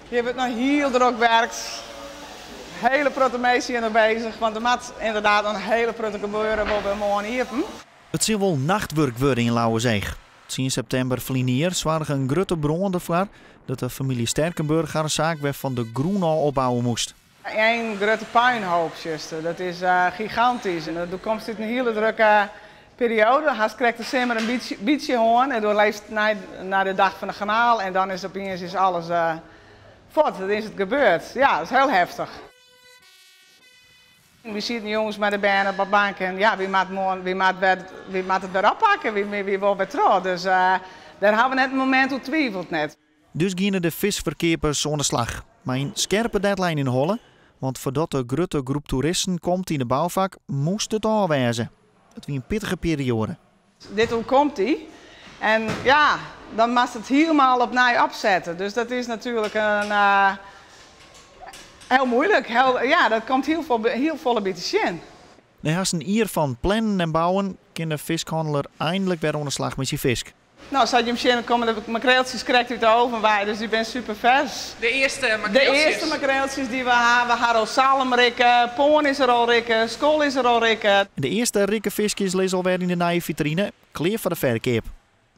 Hier wordt nog heel druk werkt. Hele protte mensen hier nog bezig, want er moet inderdaad een hele protte gebeuren waar we morgen hier. Het zal wel nachtwerk worden in Lauwerzeeg. 10 september verliezen zwaar een grote bron ervoor dat de familie Sterkenburg haar zaak weer van de Groenal opbouwen moest. Een grote puinhoop, zuster. Dat is gigantisch. En er komt een hele drukke periode. Haast krijgt de simmer een beetje hoorn en door leeft naar de dag van de kanaal en dan is opeens alles voort. Dan is het gebeurd. Ja, dat is heel heftig. We zien de jongens met de benen op de bank en ja, wie maakt het weer oppakken, wie wil weer terug. Dus daar hebben we net een moment hoe twijfelt net. Dus gingen de visverkeerders aan de slag. Maar een scherpe deadline in Holle, want voordat de grote groep toeristen komt in de bouwvak, moest het aanwijzen. Het was een pittige periode. Dit hoe komt die? En ja, dan moet het helemaal opnieuw opzetten. Dus dat is natuurlijk heel moeilijk. Ja, dat komt heel volle beetje in. Na haast een jaar van plannen en bouwen, kan de vishandelaar eindelijk weer aan de slag met zijn vis. Nou, zoals je hem zien, komen de makreeltjes correct uit de oven waaien, dus die zijn super vers. De eerste makreeltjes? De eerste makreeltjes die we hebben al salm rikken, poon is er al rikken, skool is er al rikken. De eerste rikke visjes lezen alweer in de nieuwe vitrine, klaar voor de verkeer.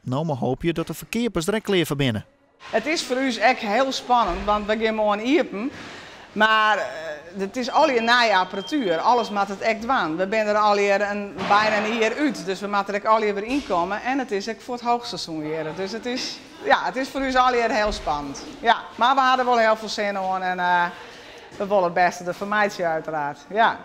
Nou, maar hoop je dat de verkeerders direct klaar van binnen. Het is voor ons echt heel spannend, want we gaan morgen iepen. Maar het is al je nieuwe apparatuur, alles moet het echt doen. We zijn er al bijna een jaar uit, dus we moeten er al weer inkomen. En het is ook voor het hoogseizoen weer. Dus het is voor ons al heel spannend. Ja, maar we hadden wel heel veel zin in en we willen het beste de vermijden uiteraard. Ja.